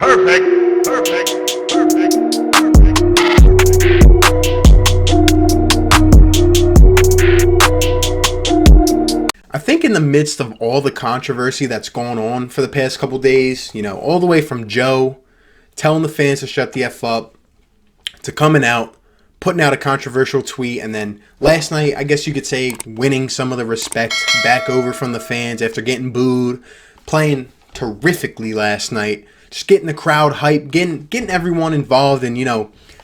Perfect. Perfect. Perfect. I think in the midst of all the controversy that's gone on for the past couple days, all the way from Joe telling the fans to shut the F up, to coming out, putting out a controversial tweet, and then last night, I guess you could say, winning some of the respect back over from the fans after getting booed, playing terrifically last night, just getting the crowd hyped, getting everyone involved, and,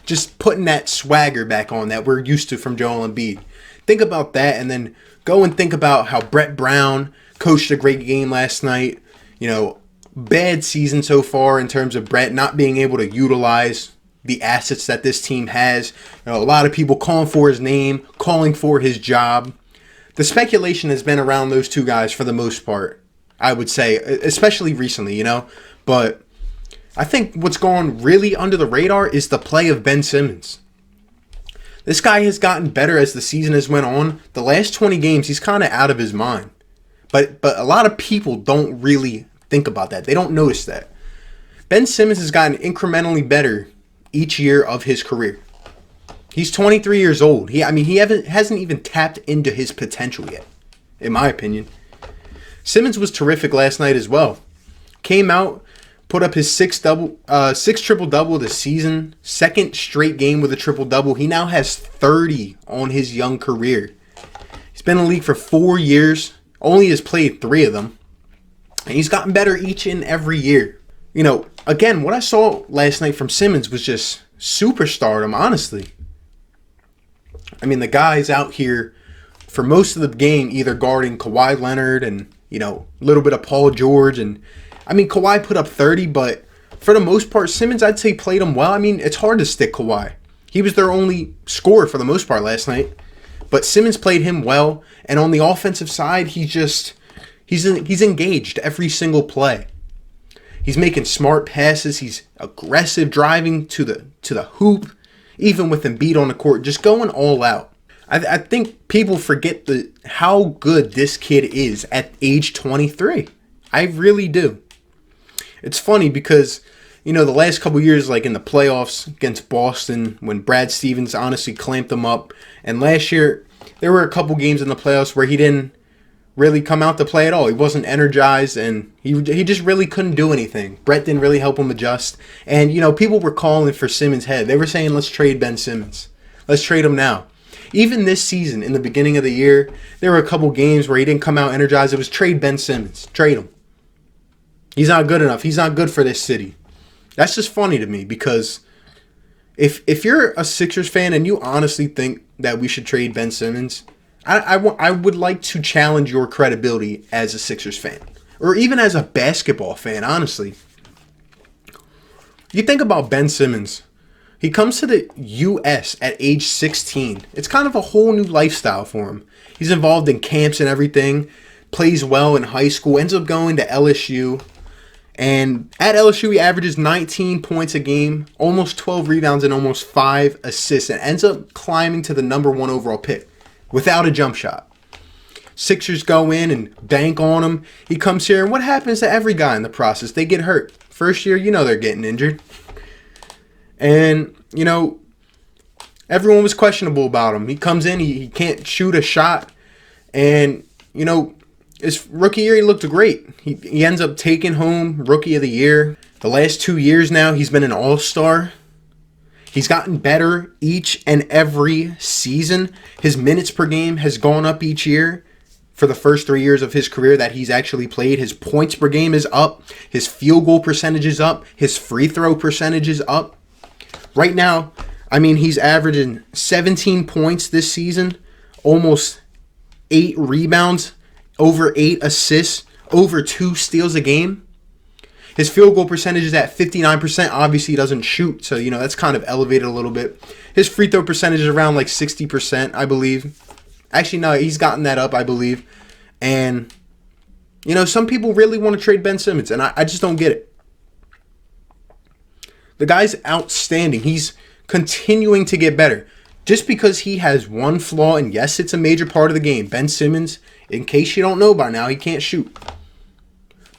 just putting that swagger back on that we're used to from Joel Embiid. Think about that, and then go and think about how Brett Brown coached a great game last night. Bad season so far in terms of Brett not being able to utilize the assets that this team has. A lot of people calling for his name, calling for his job. The speculation has been around those two guys for the most part, I would say, especially recently, But I think what's gone really under the radar is the play of Ben Simmons. This guy has gotten better as the season has went on. The last 20 games, he's kind of out of his mind. But a lot of people don't really think about that. They don't notice that. Ben Simmons has gotten incrementally better each year of his career. He's 23 years old. He hasn't even tapped into his potential yet, in my opinion. Simmons was terrific last night as well. Came out, put up his sixth triple-double this season. Second straight game with a triple-double. He now has 30 on his young career. He's been in the league for 4 years. Only has played 3 of them. And he's gotten better each and every year. Again, what I saw last night from Simmons was just superstardom, honestly. The guy's out here for most of the game either guarding Kawhi Leonard and, a little bit of Paul George. And, Kawhi put up 30, but for the most part, Simmons, I'd say, played him well. It's hard to stick Kawhi. He was their only scorer for the most part last night. But Simmons played him well. And on the offensive side, he's engaged every single play. He's making smart passes. He's aggressive, driving to the hoop, even with Embiid on the court, just going all out. I think people forget how good this kid is at age 23. I really do. It's funny because, the last couple years, like in the playoffs against Boston, when Brad Stevens honestly clamped them up, and last year there were a couple games in the playoffs where he didn't really come out to play at all. He wasn't energized, and he just really couldn't do anything. Brett didn't really help him adjust. And, people were calling for Simmons' head. They were saying, let's trade Ben Simmons. Let's trade him now. Even this season, in the beginning of the year, there were a couple games where he didn't come out energized. It was trade Ben Simmons. Trade him. He's not good enough. He's not good for this city. That's just funny to me because if you're a Sixers fan and you honestly think that we should trade Ben Simmons, I would like to challenge your credibility as a Sixers fan. Or even as a basketball fan, honestly. You think about Ben Simmons. He comes to the U.S. at age 16. It's kind of a whole new lifestyle for him. He's involved in camps and everything. Plays well in high school. Ends up going to LSU. And at LSU, he averages 19 points a game. Almost 12 rebounds and almost 5 assists. And ends up climbing to the number 1 overall pick. Without a jump shot. Sixers go in and bank on him. He comes here, and what happens to every guy in the process? They get hurt. First year, they're getting injured. And, everyone was questionable about him. He comes in, he can't shoot a shot. And, his rookie year, he looked great. He ends up taking home Rookie of the Year. The last 2 years now, he's been an all-star. He's gotten better each and every season. His minutes per game has gone up each year for the first 3 years of his career that he's actually played. His points per game is up. His field goal percentage is up. His free throw percentage is up. Right now, he's averaging 17 points this season, almost 8 rebounds, over 8 assists, over 2 steals a game. His field goal percentage is at 59%. Obviously, he doesn't shoot, so, that's kind of elevated a little bit. His free throw percentage is around like 60%, I believe. Actually, no, he's gotten that up, I believe. And, some people really want to trade Ben Simmons, and I just don't get it. The guy's outstanding. He's continuing to get better. Just because he has one flaw, and yes, it's a major part of the game. Ben Simmons, in case you don't know by now, he can't shoot.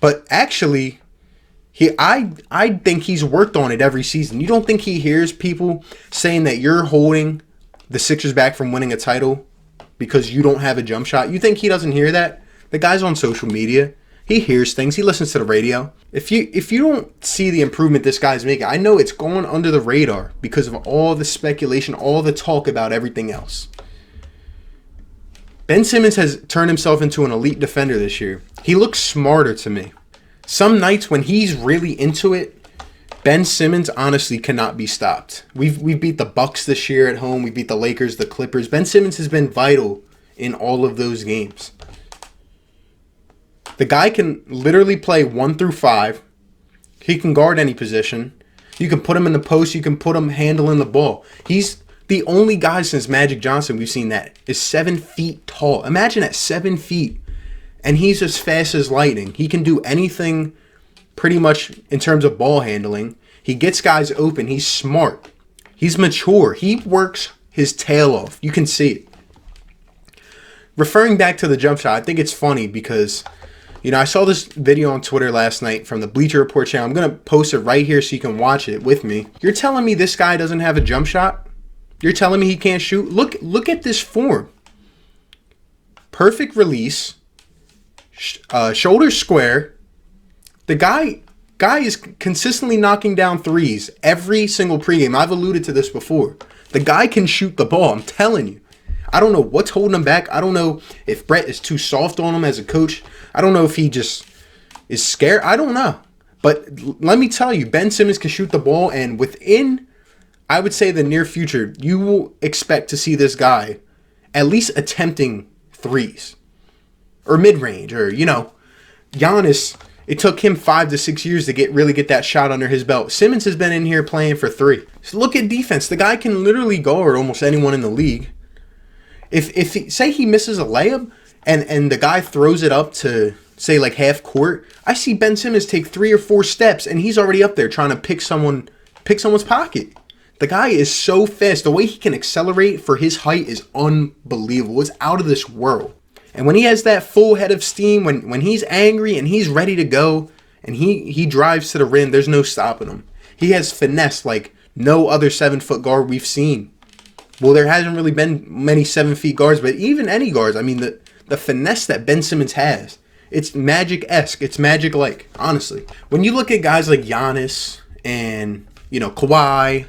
But actually, I think he's worked on it every season. You don't think he hears people saying that you're holding the Sixers back from winning a title because you don't have a jump shot? You think he doesn't hear that? The guy's on social media. He hears things. He listens to the radio. If you don't see the improvement this guy's making, I know it's going under the radar because of all the speculation, all the talk about everything else. Ben Simmons has turned himself into an elite defender this year. He looks smarter to me. Some nights when he's really into it, Ben Simmons honestly cannot be stopped. We've beat the Bucks this year at home. We beat the Lakers, the Clippers. Ben Simmons has been vital in all of those games. The guy can literally play 1 through 5. He can guard any position. You can put him in the post. You can put him handling the ball. He's the only guy since Magic Johnson we've seen that is 7 feet tall. Imagine at 7 feet. And he's as fast as lightning. He can do anything pretty much in terms of ball handling. He gets guys open. He's smart. He's mature. He works his tail off. You can see it. Referring back to the jump shot, I think it's funny because, I saw this video on Twitter last night from the Bleacher Report channel. I'm going to post it right here so you can watch it with me. You're telling me this guy doesn't have a jump shot? You're telling me he can't shoot? Look at this form. Perfect release. Shoulders square. The guy is consistently knocking down threes every single pregame. I've alluded to this before. The guy can shoot the ball. I'm telling you. I don't know what's holding him back. I don't know if Brett is too soft on him as a coach. I don't know if he just is scared. I don't know. But let me tell you, Ben Simmons can shoot the ball, and within, I would say, the near future, you will expect to see this guy at least attempting threes. Or mid-range, or, Giannis, it took him 5 to 6 years to really get that shot under his belt. Simmons has been in here playing for 3. So look at defense. The guy can literally guard almost anyone in the league. If he misses a layup and the guy throws it up to, say, like half court, I see Ben Simmons take 3 or 4 steps and he's already up there trying to pick someone's pocket. The guy is so fast. The way he can accelerate for his height is unbelievable. It's out of this world. And when he has that full head of steam, when he's angry and he's ready to go and he drives to the rim, there's no stopping him. He has finesse like no other 7-foot guard we've seen. Well, there hasn't really been many 7-feet guards, but even any guards, I mean, the finesse that Ben Simmons has, it's Magic-esque. It's Magic-like, honestly. When you look at guys like Giannis and, Kawhi,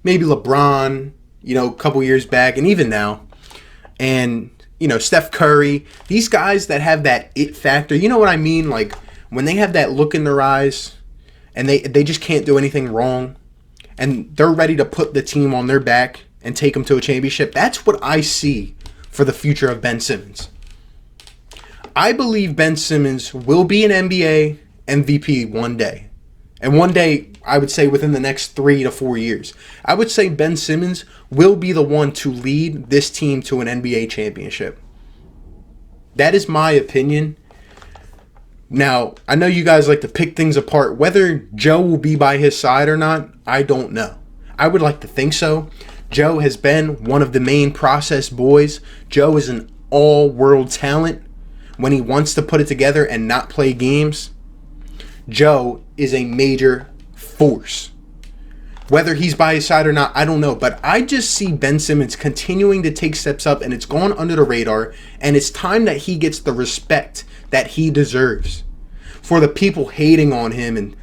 maybe LeBron, a couple years back, and even now, and Steph Curry, these guys that have that it factor, you know what I mean? Like when they have that look in their eyes and they just can't do anything wrong and they're ready to put the team on their back and take them to a championship. That's what I see for the future of Ben Simmons. I believe Ben Simmons will be an NBA MVP one day. And one day, I would say within the next 3 to 4 years, I would say Ben Simmons will be the one to lead this team to an NBA championship. That is my opinion. Now, I know you guys like to pick things apart. Whether Joe will be by his side or not, I don't know. I would like to think so. Joe has been one of the main process boys. Joe is an all-world talent. When he wants to put it together and not play games, Joe is a major force. Whether he's by his side or not, I don't know. But I just see Ben Simmons continuing to take steps up, and it's gone under the radar. And it's time that he gets the respect that he deserves. For the people hating on him and,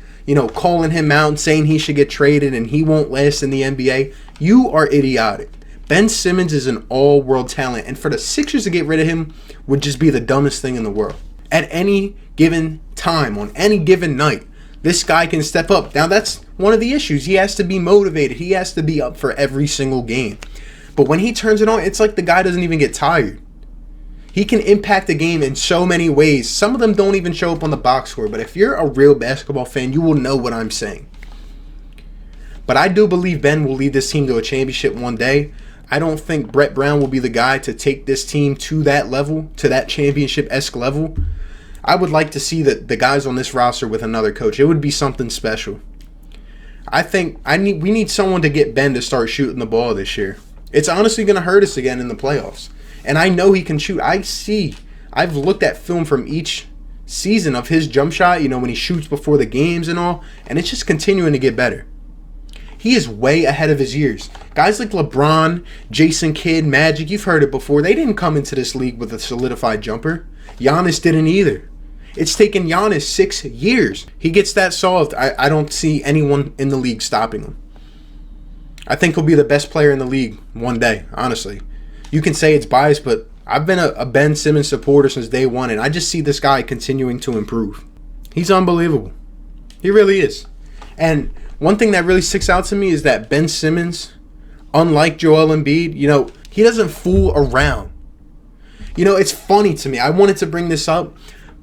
calling him out and saying he should get traded and he won't last in the NBA, you are idiotic. Ben Simmons is an all-world talent. And for the Sixers to get rid of him would just be the dumbest thing in the world. At any given time, on any given night, this guy can step up. Now, that's one of the issues. He has to be motivated. He has to be up for every single game. But when he turns it on, it's like the guy doesn't even get tired. He can impact the game in so many ways. Some of them don't even show up on the box score. But if you're a real basketball fan, you will know what I'm saying. But I do believe Ben will lead this team to a championship one day. I don't think Brett Brown will be the guy to take this team to that level, to that championship-esque level. I would like to see the guys on this roster with another coach. It would be something special. I think we need someone to get Ben to start shooting the ball this year. It's honestly going to hurt us again in the playoffs. And I know he can shoot. I've looked at film from each season of his jump shot, when he shoots before the games and all, and it's just continuing to get better. He is way ahead of his years. Guys like LeBron, Jason Kidd, Magic, you've heard it before. They didn't come into this league with a solidified jumper. Giannis didn't either. It's taken Giannis 6 years. He gets that solved. I don't see anyone in the league stopping him. I think he'll be the best player in the league one day, honestly. You can say it's biased, but I've been a Ben Simmons supporter since day one, and I just see this guy continuing to improve. He's unbelievable. He really is. And one thing that really sticks out to me is that Ben Simmons, unlike Joel Embiid, he doesn't fool around. It's funny to me. I wanted to bring this up.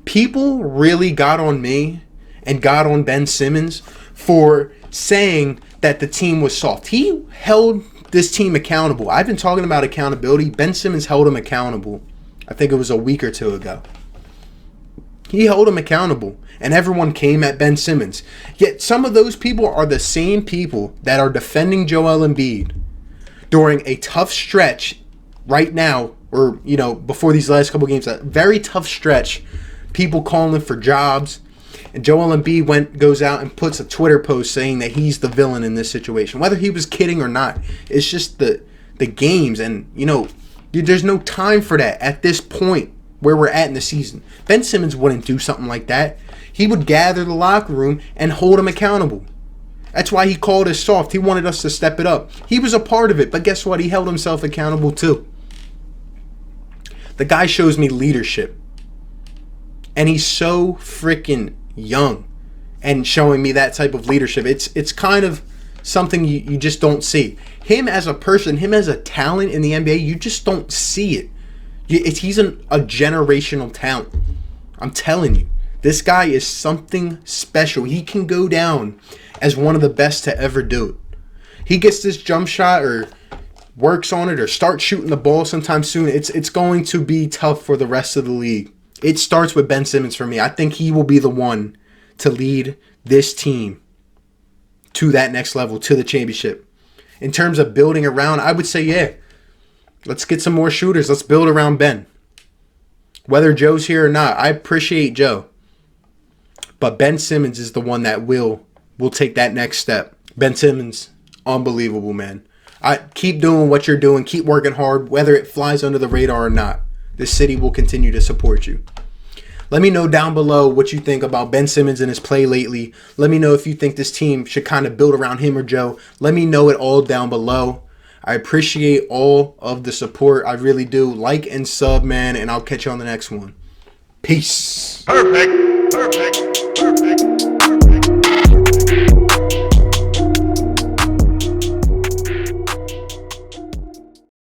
People really got on me and got on Ben Simmons for saying that the team was soft. He held this team accountable. I've been talking about accountability. Ben Simmons held him accountable. I think it was a week or two ago. He held him accountable, and everyone came at Ben Simmons. Yet some of those people are the same people that are defending Joel Embiid during a tough stretch right now, or, before these last couple games, a very tough stretch, people calling for jobs. And Joel Embiid goes out and puts a Twitter post saying that he's the villain in this situation. Whether he was kidding or not, it's just the games. And, there's no time for that at this point where we're at in the season. Ben Simmons wouldn't do something like that. He would gather the locker room and hold them accountable. That's why he called us soft. He wanted us to step it up. He was a part of it, but guess what? He held himself accountable too. The guy shows me leadership. And he's so freaking young and showing me that type of leadership. It's kind of something you just don't see. Him as a person, him as a talent in the NBA, you just don't see it. He's a generational talent. I'm telling you, this guy is something special. He can go down as one of the best to ever do it. He gets this jump shot or works on it or starts shooting the ball sometime soon. It's going to be tough for the rest of the league. It starts with Ben Simmons for me. I think he will be the one to lead this team to that next level, to the championship. In terms of building around, I would say, yeah, let's get some more shooters. Let's build around Ben. Whether Joe's here or not, I appreciate Joe. But Ben Simmons is the one that will take that next step. Ben Simmons, unbelievable, man. Keep doing what you're doing. Keep working hard, whether it flies under the radar or not. This city will continue to support you. Let me know down below what you think about Ben Simmons and his play lately. Let me know if you think this team should kind of build around him or Joe. Let me know it all down below. I appreciate all of the support. I really do. Like and sub, man, and I'll catch you on the next one. Peace. Perfect.